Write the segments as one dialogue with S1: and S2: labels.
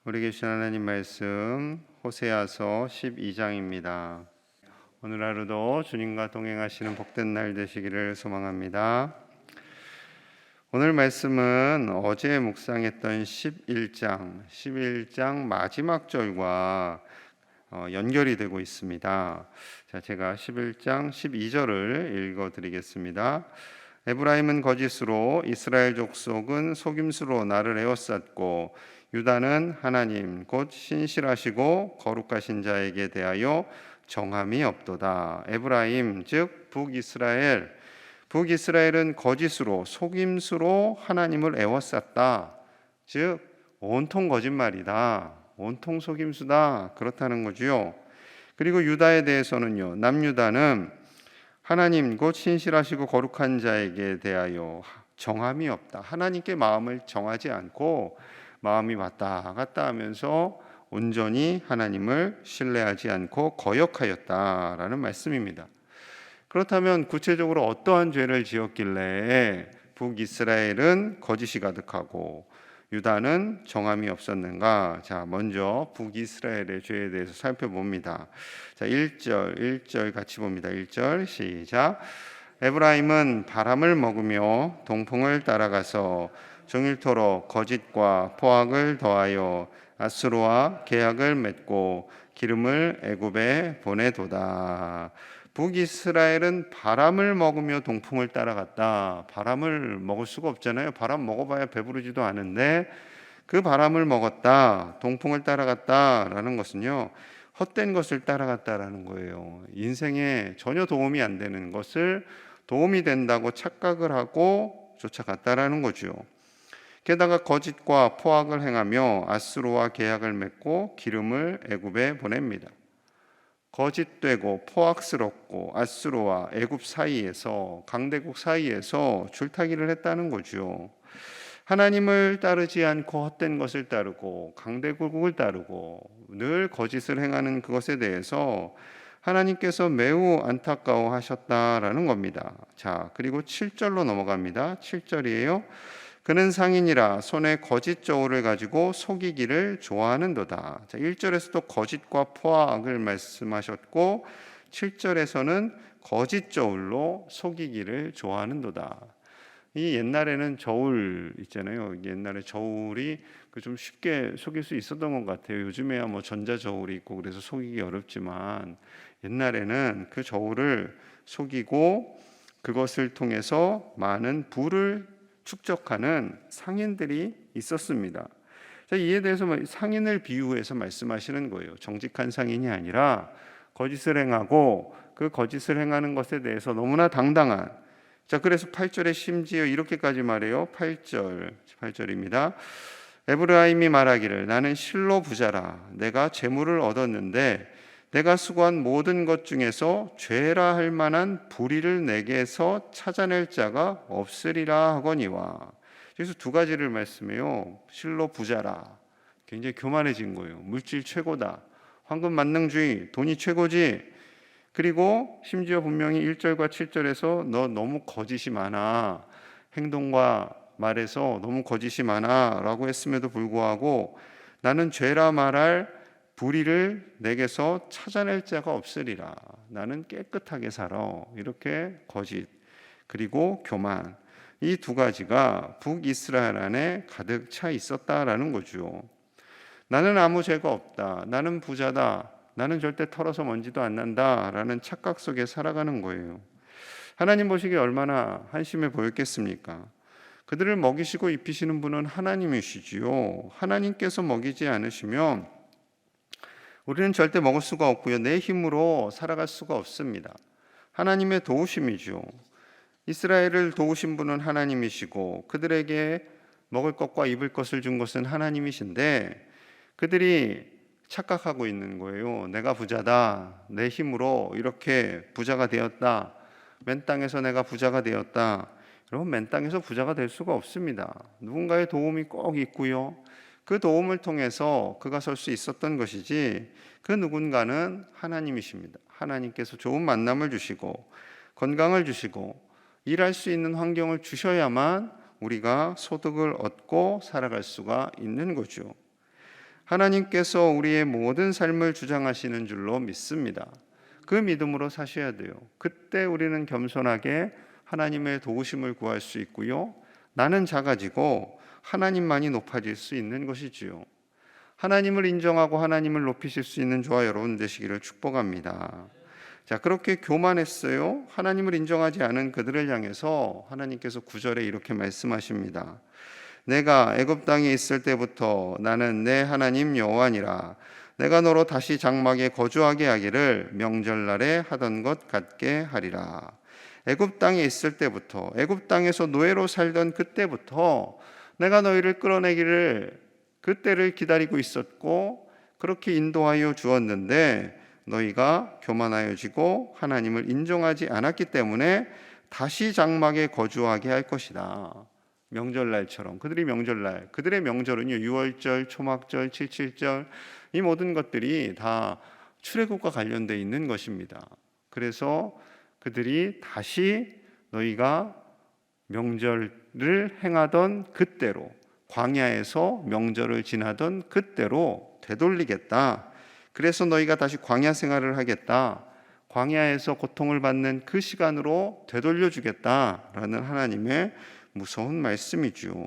S1: 우리에게 주신 하나님 말씀 호세아서 12장입니다. 오늘 하루도 주님과 동행하시는 복된 날 되시기를 소망합니다. 오늘 말씀은 어제 묵상했던 11장 마지막 절과 연결이 되고 있습니다. 제가 11장 12절을 읽어드리겠습니다. 에브라임은 거짓으로, 이스라엘 족속은 속임수로 나를 에워쌌고, 유다는 하나님 곧 신실하시고 거룩하신 자에게 대하여 정함이 없도다. 에브라임 즉 북이스라엘은 거짓으로, 속임수로 하나님을 에워쌌다. 즉 온통 거짓말이다, 온통 속임수다, 그렇다는 거지요. 그리고 유다에 대해서는요, 남유다는 하나님 곧 신실하시고 거룩한 자에게 대하여 정함이 없다. 하나님께 마음을 정하지 않고 마음이 왔다 갔다 하면서 온전히 하나님을 신뢰하지 않고 거역하였다라는 말씀입니다. 그렇다면 구체적으로 어떠한 죄를 지었길래 북이스라엘은 거짓이 가득하고 유다는 정함이 없었는가? 먼저 북이스라엘의 죄에 대해서 살펴봅니다. 1절 같이 봅니다. 1절 시작. 에브라임은 바람을 먹으며 동풍을 따라가서 종일토록 거짓과 포악을 더하여 아수르와 계약을 맺고 기름을 애굽에 보내도다. 북이스라엘은 바람을 먹으며 동풍을 따라갔다. 바람을 먹을 수가 없잖아요. 바람 먹어봐야 배부르지도 않은데 그 바람을 먹었다, 동풍을 따라갔다라는 것은요, 헛된 것을 따라갔다라는 거예요. 인생에 전혀 도움이 안 되는 것을 도움이 된다고 착각을 하고 쫓아갔다라는 거죠. 게다가 거짓과 포악을 행하며 아수르와 계약을 맺고 기름을 애굽에 보냅니다. 거짓되고 포악스럽고 아수르와 애굽 사이에서, 강대국 사이에서 줄타기를 했다는 거죠. 하나님을 따르지 않고 헛된 것을 따르고 강대국을 따르고 늘 거짓을 행하는 그것에 대해서 하나님께서 매우 안타까워하셨다라는 겁니다. 그리고 7절로 넘어갑니다. 7절이에요. 그는 상인이라 손에 거짓 저울을 가지고 속이기를 좋아하는도다. 1절에서도 거짓과 포악을 말씀하셨고 7절에서는 거짓 저울로 속이기를 좋아하는도다. 이 옛날에는 저울 있잖아요. 옛날에 저울이 좀 쉽게 속일 수 있었던 것 같아요. 요즘에야 뭐 전자 저울이 있고 그래서 속이기 어렵지만 옛날에는 그 저울을 속이고 그것을 통해서 많은 부를 축적하는 상인들이 있었습니다. 이에 대해서 상인을 비유해서 말씀하시는 거예요. 정직한 상인이 아니라 거짓을 행하고 그 거짓을 행하는 것에 대해서 너무나 당당한. 그래서 8절에 심지어 이렇게까지 말해요. 8절입니다. 에브라임이 말하기를 나는 실로 부자라. 내가 재물을 얻었는데 내가 수고한 모든 것 중에서 죄라 할 만한 불의를 내게서 찾아낼 자가 없으리라 하거니와. 그래서 두 가지를 말씀해요. 실로 부자라. 굉장히 교만해진 거예요. 물질 최고다. 황금 만능주의, 돈이 최고지. 그리고 심지어 분명히 1절과 7절에서 너 너무 거짓이 많아. 행동과 말에서 너무 거짓이 많아 라고 했음에도 불구하고 나는 죄라 말할 불의를 내게서 찾아낼 자가 없으리라. 나는 깨끗하게 살아. 이렇게 거짓 그리고 교만, 이 두 가지가 북이스라엘 안에 가득 차 있었다라는 거죠. 나는 아무 죄가 없다. 나는 부자다. 나는 절대 털어서 먼지도 안 난다 라는 착각 속에 살아가는 거예요. 하나님 보시기에 얼마나 한심해 보였겠습니까? 그들을 먹이시고 입히시는 분은 하나님이시지요. 하나님께서 먹이지 않으시면 우리는 절대 먹을 수가 없고요. 내 힘으로 살아갈 수가 없습니다. 하나님의 도우심이죠. 이스라엘을 도우신 분은 하나님이시고 그들에게 먹을 것과 입을 것을 준 것은 하나님이신데 그들이 착각하고 있는 거예요. 내가 부자다. 내 힘으로 이렇게 부자가 되었다. 맨 땅에서 내가 부자가 되었다. 여러분, 맨 땅에서 부자가 될 수가 없습니다. 누군가의 도움이 꼭 있고요. 그 도움을 통해서 그가 설 수 있었던 것이지 그 누군가는 하나님이십니다. 하나님께서 좋은 만남을 주시고 건강을 주시고 일할 수 있는 환경을 주셔야만 우리가 소득을 얻고 살아갈 수가 있는 거죠. 하나님께서 우리의 모든 삶을 주장하시는 줄로 믿습니다. 그 믿음으로 사셔야 돼요. 그때 우리는 겸손하게 하나님의 도우심을 구할 수 있고요. 나는 작아지고 하나님만이 높아질 수 있는 것이지요. 하나님을 인정하고 하나님을 높이실 수 있는 저와 여러분 되시기를 축복합니다. 자, 그렇게 교만했어요. 하나님을 인정하지 않은 그들을 향해서 하나님께서 9절에 이렇게 말씀하십니다. 내가 애굽 땅에 있을 때부터 나는 내 하나님 여호와니라. 내가 너로 다시 장막에 거주하게 하기를 명절날에 하던 것 같게 하리라. 애굽 땅에 있을 때부터, 애굽 땅에서 노예로 살던 그때부터 내가 너희를 끌어내기를 그때를 기다리고 있었고 그렇게 인도하여 주었는데 너희가 교만하여지고 하나님을 인정하지 않았기 때문에 다시 장막에 거주하게 할 것이다. 명절날처럼 그들의 명절은요, 유월절, 초막절, 칠칠절, 이 모든 것들이 다 출애굽과 관련되어 있는 것입니다. 그래서 그들이 다시 너희가 명절을 행하던 그때로, 광야에서 명절을 지나던 그때로 되돌리겠다. 그래서 너희가 다시 광야 생활을 하겠다. 광야에서 고통을 받는 그 시간으로 되돌려 주겠다라는 하나님의 무서운 말씀이죠.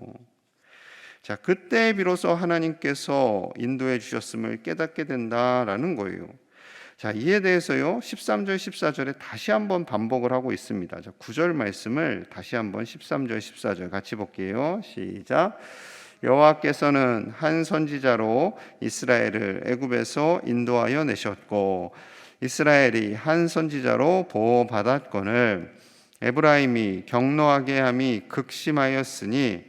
S1: 자, 그때 비로소 하나님께서 인도해 주셨음을 깨닫게 된다라는 거예요. 자, 이에 대해서요, 13절 14절에 다시 한번 반복을 하고 있습니다. 자, 9절 말씀을 다시 한번 13절 14절 같이 볼게요. 시작. 여호와께서는 한 선지자로 이스라엘을 애굽에서 인도하여 내셨고 이스라엘이 한 선지자로 보호받았거늘 에브라임이 경노하게 함이 극심하였으니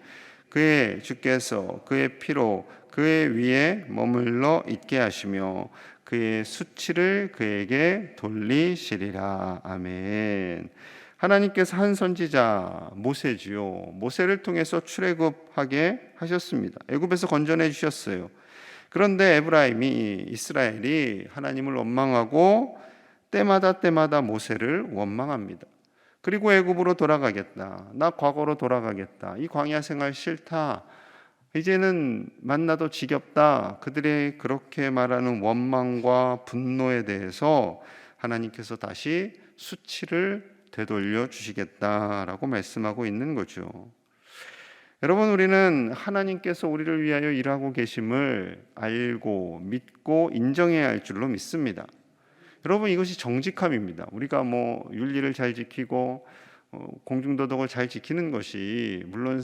S1: 그의 주께서 그의 피로 그의 위에 머물러 있게 하시며 그의 수치를 그에게 돌리시리라. 아멘. 하나님께서 한 선지자 모세지요. 모세를 통해서 출애굽하게 하셨습니다. 애굽에서 건져내 주셨어요. 그런데 이스라엘이 하나님을 원망하고 때마다 모세를 원망합니다. 그리고 애굽으로 돌아가겠다. 나 과거로 돌아가겠다. 이 광야 생활 싫다. 이제는 만나도 지겹다. 그들의 그렇게 말하는 원망과 분노에 대해서 하나님께서 다시 수치를 되돌려 주시겠다라고 말씀하고 있는 거죠. 여러분, 우리는 하나님께서 우리를 위하여 일하고 계심을 알고 믿고 인정해야 할 줄로 믿습니다. 여러분, 이것이 정직함입니다. 우리가 윤리를 잘 지키고 공중도덕을 잘 지키는 것이, 물론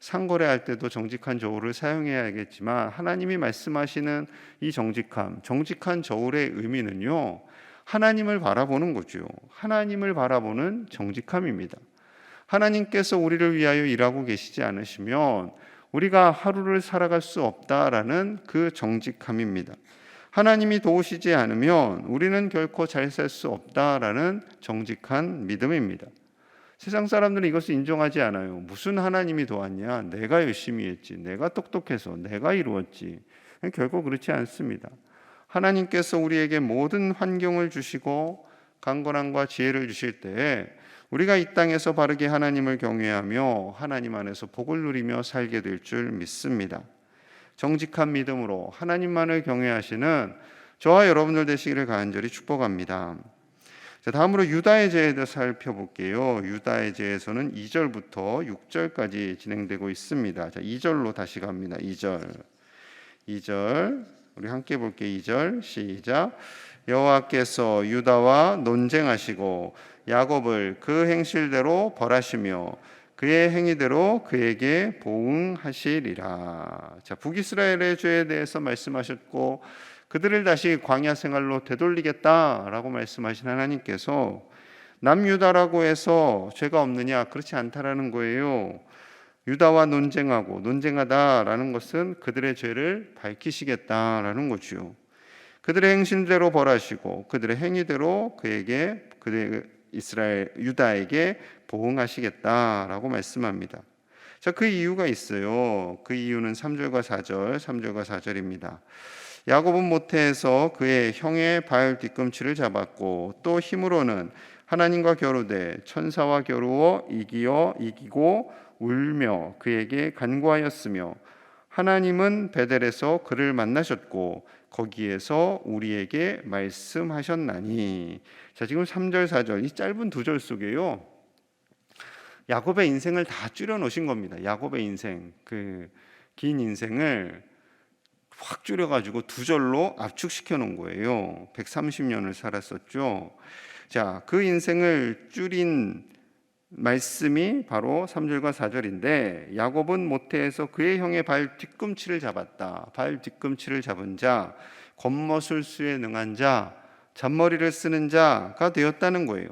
S1: 상거래할 때도 정직한 저울을 사용해야겠지만 하나님이 말씀하시는 이 정직한 저울의 의미는요, 하나님을 바라보는 거죠. 하나님을 바라보는 정직함입니다. 하나님께서 우리를 위하여 일하고 계시지 않으시면 우리가 하루를 살아갈 수 없다라는 그 정직함입니다. 하나님이 도우시지 않으면 우리는 결코 잘 살 수 없다라는 정직한 믿음입니다. 세상 사람들은 이것을 인정하지 않아요. 무슨 하나님이 도왔냐? 내가 열심히 했지. 내가 똑똑해서 내가 이루었지. 결코 그렇지 않습니다. 하나님께서 우리에게 모든 환경을 주시고 강건함과 지혜를 주실 때에 우리가 이 땅에서 바르게 하나님을 경외하며 하나님 안에서 복을 누리며 살게 될 줄 믿습니다. 정직한 믿음으로 하나님만을 경외하시는 저와 여러분들 되시기를 간절히 축복합니다. 자, 다음으로 유다의 죄에 대해서 살펴볼게요. 유다의 죄에서는 2절부터 6절까지 진행되고 있습니다. 자, 2절로 다시 갑니다. 2절 우리 함께 볼게요. 2절 시작. 여호와께서 유다와 논쟁하시고 야곱을 그 행실대로 벌하시며 그의 행위대로 그에게 보응하시리라. 자, 북이스라엘의 죄에 대해서 말씀하셨고 그들을 다시 광야 생활로 되돌리겠다라고 말씀하신 하나님께서 남유다라고 해서 죄가 없느냐? 그렇지 않다라는 거예요. 유다와 논쟁하다라는 것은 그들의 죄를 밝히시겠다라는 거죠. 그들의 행실대로 벌하시고 그들의 행위대로 유다에게 보응하시겠다라고 말씀합니다. 자, 그 이유가 있어요. 그 이유는 3절과 4절입니다. 야곱은 모태에서 그의 형의 발 뒤꿈치를 잡았고 또 힘으로는 하나님과 겨루되 천사와 겨루어 이기고 울며 그에게 간구하였으며 하나님은 베델에서 그를 만나셨고 거기에서 우리에게 말씀하셨나니. 자, 지금 3절 4절 이 짧은 두 절 속에요, 야곱의 인생을 다 줄여 놓으신 겁니다. 야곱의 인생, 그 긴 인생을 확 줄여가지고 두 절로 압축시켜 놓은 거예요. 130년을 살았었죠. 자, 그 인생을 줄인 말씀이 바로 3절과 4절인데, 야곱은 모태에서 그의 형의 발 뒤꿈치를 잡았다. 발 뒤꿈치를 잡은 자, 겉멋술수에 능한 자, 잔머리를 쓰는 자가 되었다는 거예요.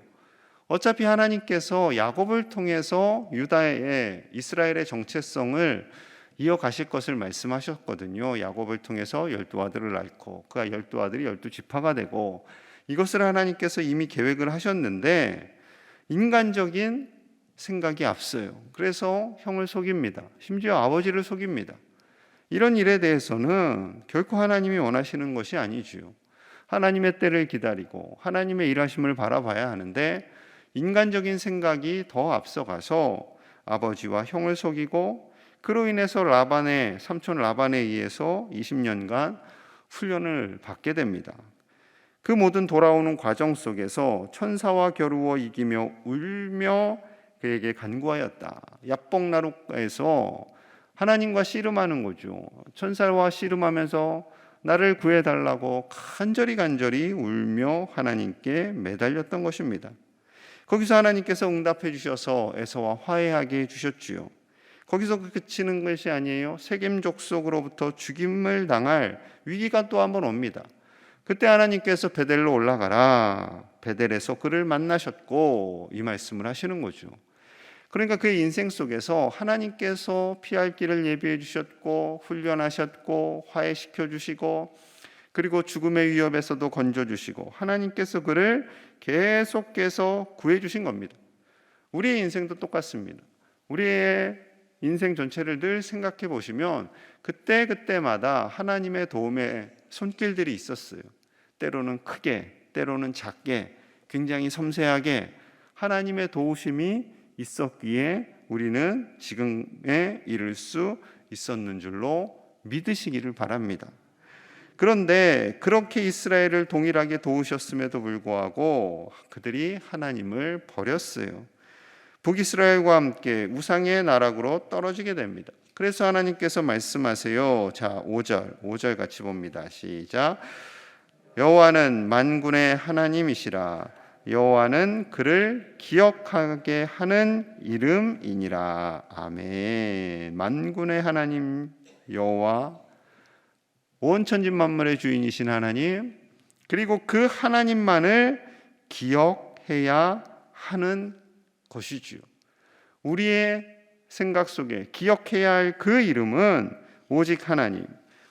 S1: 어차피 하나님께서 야곱을 통해서 유다의, 이스라엘의 정체성을 이어가실 것을 말씀하셨거든요. 야곱을 통해서 12아들을 낳고 그 12아들이 12지파가 되고, 이것을 하나님께서 이미 계획을 하셨는데 인간적인 생각이 앞서요. 그래서 형을 속입니다. 심지어 아버지를 속입니다. 이런 일에 대해서는 결코 하나님이 원하시는 것이 아니지요. 하나님의 때를 기다리고 하나님의 일하심을 바라봐야 하는데, 인간적인 생각이 더 앞서가서 아버지와 형을 속이고, 그로 인해서 라반의 삼촌 라반에 의해서 20년간 훈련을 받게 됩니다. 그 모든 돌아오는 과정 속에서 천사와 겨루어 이기며 울며 그에게 간구하였다. 야복나루가에서 하나님과 씨름하는 거죠. 천사와 씨름하면서 나를 구해달라고 간절히 울며 하나님께 매달렸던 것입니다. 거기서 하나님께서 응답해 주셔서 에서와 화해하게 해주셨지요. 거기서 그치는 것이 아니에요. 세겜 족속으로부터 죽임을 당할 위기가 또 한 번 옵니다. 그때 하나님께서 베델로 올라가라, 베델에서 그를 만나셨고, 이 말씀을 하시는 거죠. 그러니까 그의 인생 속에서 하나님께서 피할 길을 예비해 주셨고, 훈련하셨고, 화해시켜 주시고, 그리고 죽음의 위협에서도 건져 주시고, 하나님께서 그를 계속해서 구해 주신 겁니다. 우리의 인생도 똑같습니다. 우리의 인생 전체를 늘 생각해 보시면 그때마다 하나님의 도움의 손길들이 있었어요. 때로는 크게, 때로는 작게, 굉장히 섬세하게 하나님의 도우심이 있었기에 우리는 지금에 이를 수 있었는 줄로 믿으시기를 바랍니다. 그런데 그렇게 이스라엘을 동일하게 도우셨음에도 불구하고 그들이 하나님을 버렸어요. 북이스라엘과 함께 우상의 나락으로 떨어지게 됩니다. 그래서 하나님께서 말씀하세요. 자, 5절 같이 봅니다. 시작. 여호와는 만군의 하나님이시라. 여호와는 그를 기억하게 하는 이름이니라. 아멘. 만군의 하나님 여호와, 온 천지 만물의 주인이신 하나님, 그리고 그 하나님만을 기억해야 하는 것이지요. 우리의 생각 속에 기억해야 할 그 이름은 오직 하나님,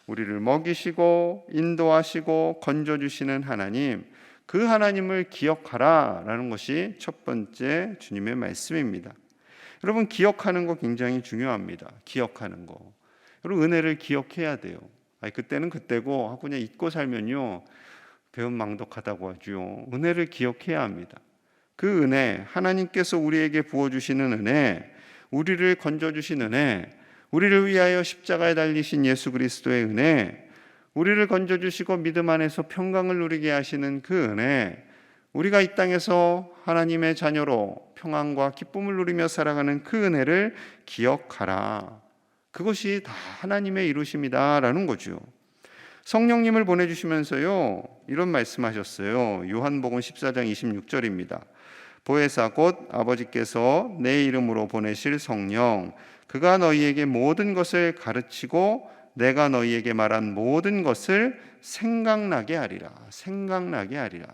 S1: 우리를 먹이시고 인도하시고 건져주시는 하나님, 그 하나님을 기억하라 라는 것이 첫 번째 주님의 말씀입니다. 여러분, 기억하는 거 굉장히 중요합니다. 기억하는 거. 여러분, 은혜를 기억해야 돼요. 그때는 그때고 그냥 잊고 살면요, 배은망덕하다고 하죠. 은혜를 기억해야 합니다. 그 은혜, 하나님께서 우리에게 부어주시는 은혜, 우리를 건져주신 은혜, 우리를 위하여 십자가에 달리신 예수 그리스도의 은혜, 우리를 건져주시고 믿음 안에서 평강을 누리게 하시는 그 은혜, 우리가 이 땅에서 하나님의 자녀로 평안과 기쁨을 누리며 살아가는 그 은혜를 기억하라. 그것이 다 하나님의 이루심이다 라는 거죠. 성령님을 보내주시면서요, 이런 말씀하셨어요. 요한복음 14장 26절입니다. 보혜사 곧 아버지께서 내 이름으로 보내실 성령, 그가 너희에게 모든 것을 가르치고 내가 너희에게 말한 모든 것을 생각나게 하리라. 생각나게 하리라.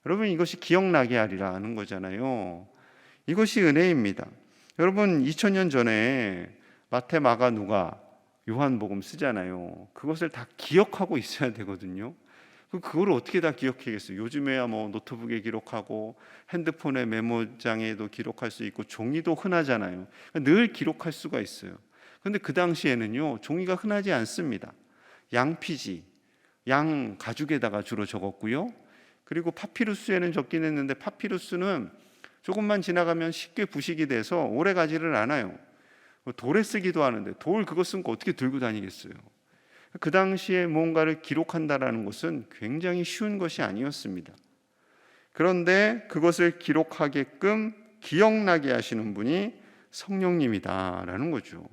S1: 여러분, 이것이 기억나게 하리라 하는 거잖아요. 이것이 은혜입니다. 여러분, 2000년 전에 마태, 마가, 누가, 요한복음 쓰잖아요. 그것을 다 기억하고 있어야 되거든요. 그걸 어떻게 다 기억하겠어요? 요즘에야 뭐 노트북에 기록하고 핸드폰의 메모장에도 기록할 수 있고 종이도 흔하잖아요. 늘 기록할 수가 있어요. 그런데 그 당시에는요, 종이가 흔하지 않습니다. 양피지, 양 가죽에다가 주로 적었고요. 그리고 파피루스에는 적긴 했는데 파피루스는 조금만 지나가면 쉽게 부식이 돼서 오래 가지를 않아요. 돌에 쓰기도 하는데 돌 그거 쓴 거 어떻게 들고 다니겠어요? 그 당시에 뭔가를 기록한다라는 것은 굉장히 쉬운 것이 아니었습니다. 그런데 그것을 기록하게끔 기억나게 하시는 분이 성령님이다라는 거죠.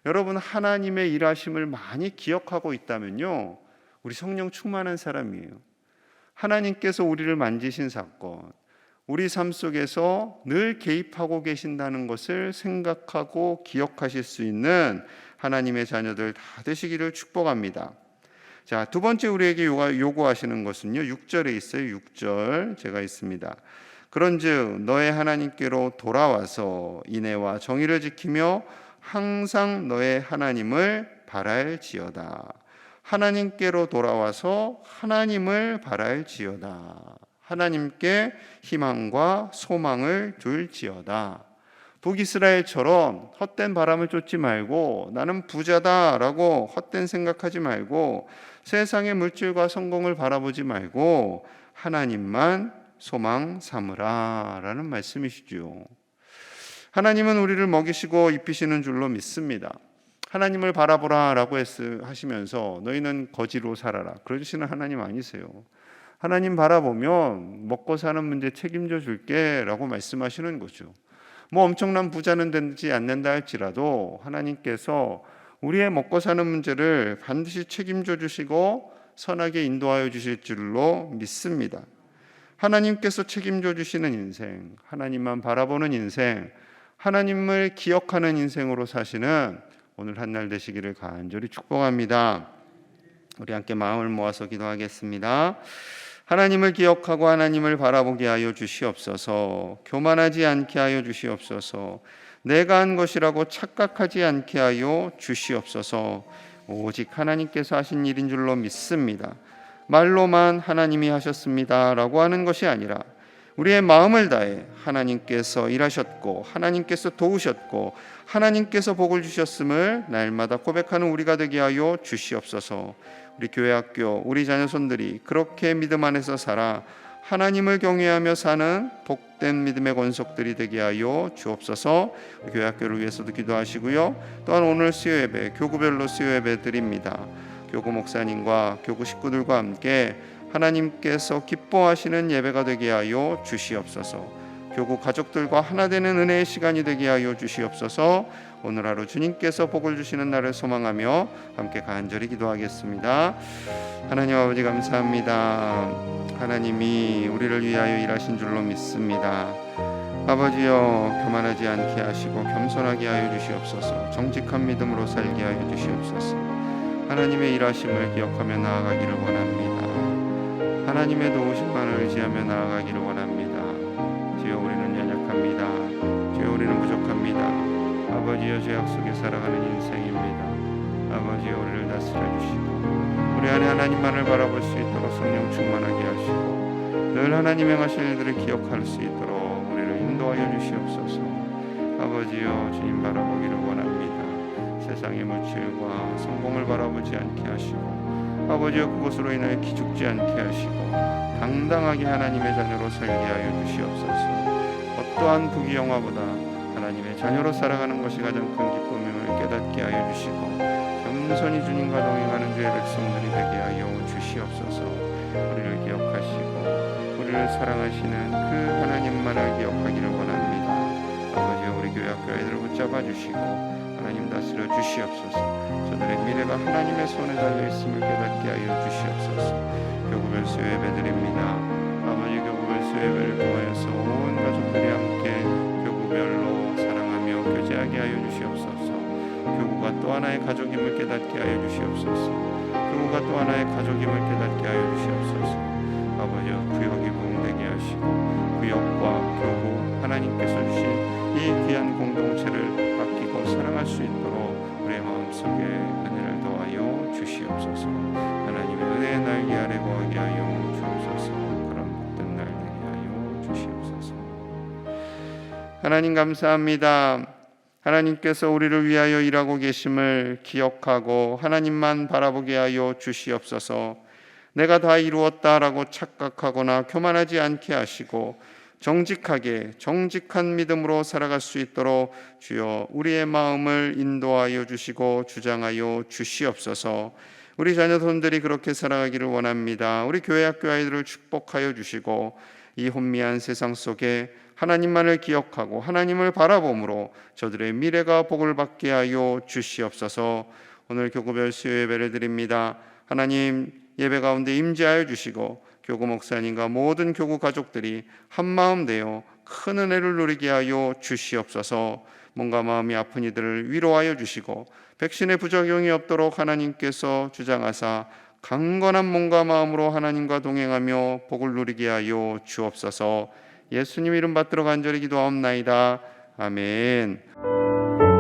S1: 여러분, 하나님의 일하심을 많이 기억하고 있다면요, 우리 성령 충만한 사람이에요. 하나님께서 우리를 만지신 사건, 우리 삶 속에서 늘 개입하고 계신다는 것을 생각하고 기억하실 수 있는 하나님의 자녀들 다 되시기를 축복합니다. 자, 두 번째 우리에게 요구하시는 것은요, 6절에 있어요. 6절 제가 있습니다. 그런즉 너의 하나님께로 돌아와서 인애와 정의를 지키며 항상 너의 하나님을 바랄지어다. 하나님께로 돌아와서 하나님을 바랄지어다. 하나님께 희망과 소망을 둘지어다. 북이스라엘처럼 헛된 바람을 쫓지 말고 나는 부자다라고 헛된 생각하지 말고 세상의 물질과 성공을 바라보지 말고 하나님만 소망 삼으라 라는 말씀이시죠. 하나님은 우리를 먹이시고 입히시는 줄로 믿습니다. 하나님을 바라보라 라고 하시면서 너희는 거지로 살아라, 그러시는 하나님 아니세요. 하나님 바라보면 먹고 사는 문제 책임져 줄게 라고 말씀하시는 거죠. 뭐 엄청난 부자는 되지 않는다 할지라도 하나님께서 우리의 먹고 사는 문제를 반드시 책임져 주시고 선하게 인도하여 주실 줄로 믿습니다. 하나님께서 책임져 주시는 인생, 하나님만 바라보는 인생, 하나님을 기억하는 인생으로 사시는 오늘 한날 되시기를 간절히 축복합니다. 우리 함께 마음을 모아서 기도하겠습니다. 하나님을 기억하고 하나님을 바라보게 하여 주시옵소서. 교만하지 않게 하여 주시옵소서. 내가 한 것이라고 착각하지 않게 하여 주시옵소서. 오직 하나님께서 하신 일인 줄로 믿습니다. 말로만 하나님이 하셨습니다 라고 하는 것이 아니라 우리의 마음을 다해 하나님께서 일하셨고 하나님께서 도우셨고 하나님께서 복을 주셨음을 날마다 고백하는 우리가 되게 하여 주시옵소서. 우리 교회학교 우리 자녀손들이 그렇게 믿음 안에서 살아 하나님을 경외하며 사는 복된 믿음의 권속들이 되게 하여 주옵소서. 교회학교를 위해서도 기도하시고요. 또한 오늘 수요예배 교구별로 수요예배 드립니다. 교구 목사님과 교구 식구들과 함께 하나님께서 기뻐하시는 예배가 되게 하여 주시옵소서. 교구 가족들과 하나 되는 은혜의 시간이 되게 하여 주시옵소서. 오늘 하루 주님께서 복을 주시는 날을 소망하며 함께 간절히 기도하겠습니다. 하나님 아버지 감사합니다. 하나님이 우리를 위하여 일하신 줄로 믿습니다. 아버지여, 교만하지 않게 하시고 겸손하게 하여 주시옵소서. 정직한 믿음으로 살게 하여 주시옵소서. 하나님의 일하심을 기억하며 나아가기를 원합니다. 하나님의 도우심만을 의지하며 나아가기를 원합니다. 주여, 우리는 연약합니다. 주여, 우리는 부족합니다. 아버지여, 죄악 속에 살아가는 인생입니다. 아버지여, 우리를 다스려 주시고 우리 안에 하나님만을 바라볼 수 있도록 성령 충만하게 하시고 늘 하나님 행하실 일들을 기억할 수 있도록 우리를 인도하여 주시옵소서. 아버지여, 주님 바라보기를 원합니다. 세상의 물질과 성공을 바라보지 않게 하시고 아버지여, 그것으로 인하여 기죽지 않게 하시고 당당하게 하나님의 자녀로 살게 하여 주시옵소서. 어떠한 부귀 영화보다 하나님의 자녀로 살아가는 것이 가장 큰 기쁨임을 깨닫게 하여 주시고 겸손히 주님과 동행하는 주의 백성들이 되게 하여 주시옵소서. 우리를 기억하시고 우리를 사랑하시는 그 하나님만을 기억하기를 원합니다. 아버지여, 우리 교회 학교 아이들을 붙잡아 주시고 하나님 다스려 주시옵소서. 저들의 미래가 하나님의 손에 달려있음을 깨닫게 하여 주시옵소서. 교구별 수요예배 드립니다. 아버지, 교구별 수요예배를 통하여서 온 가족들이 함께 교구별로 사랑하며 교제하게 하여 주시옵소서. 교구가 또 하나의 가족임을 깨닫게 하여 주시옵소서. 교구가 또 하나의 가족임을 깨닫게 하여 주시옵소서. 아버지, 구역이 부흥되게 하시고 구역과 교구 하나님께서 주신 이 귀한 공동체를 아끼고 사랑할 수 있도록 우리의 마음속에 은혜를 더하여 주시옵소서. 하나님의 은혜의 날개 아래 거하게 하여 주옵소서. 그런 복된 날 되게 하여 주시옵소서. 하나님 감사합니다. 하나님께서 우리를 위하여 일하고 계심을 기억하고 하나님만 바라보게 하여 주시옵소서. 내가 다 이루었다라고 착각하거나 교만하지 않게 하시고 정직한 믿음으로 살아갈 수 있도록 주여 우리의 마음을 인도하여 주시고 주장하여 주시옵소서. 우리 자녀손들이 그렇게 살아가기를 원합니다. 우리 교회 학교 아이들을 축복하여 주시고 이 혼미한 세상 속에 하나님만을 기억하고 하나님을 바라봄으로 저들의 미래가 복을 받게 하여 주시옵소서. 오늘 교구별 수요 예배를 드립니다. 하나님 예배 가운데 임재하여 주시고 교구 목사님과 모든 교구 가족들이 한마음 되어 큰 은혜를 누리게 하여 주시옵소서. 몸과 마음이 아픈 이들을 위로하여 주시고 백신의 부작용이 없도록 하나님께서 주장하사 강건한 몸과 마음으로 하나님과 동행하며 복을 누리게 하여 주옵소서. 예수님 이름 받들어 간절히 기도하옵나이다. 아멘.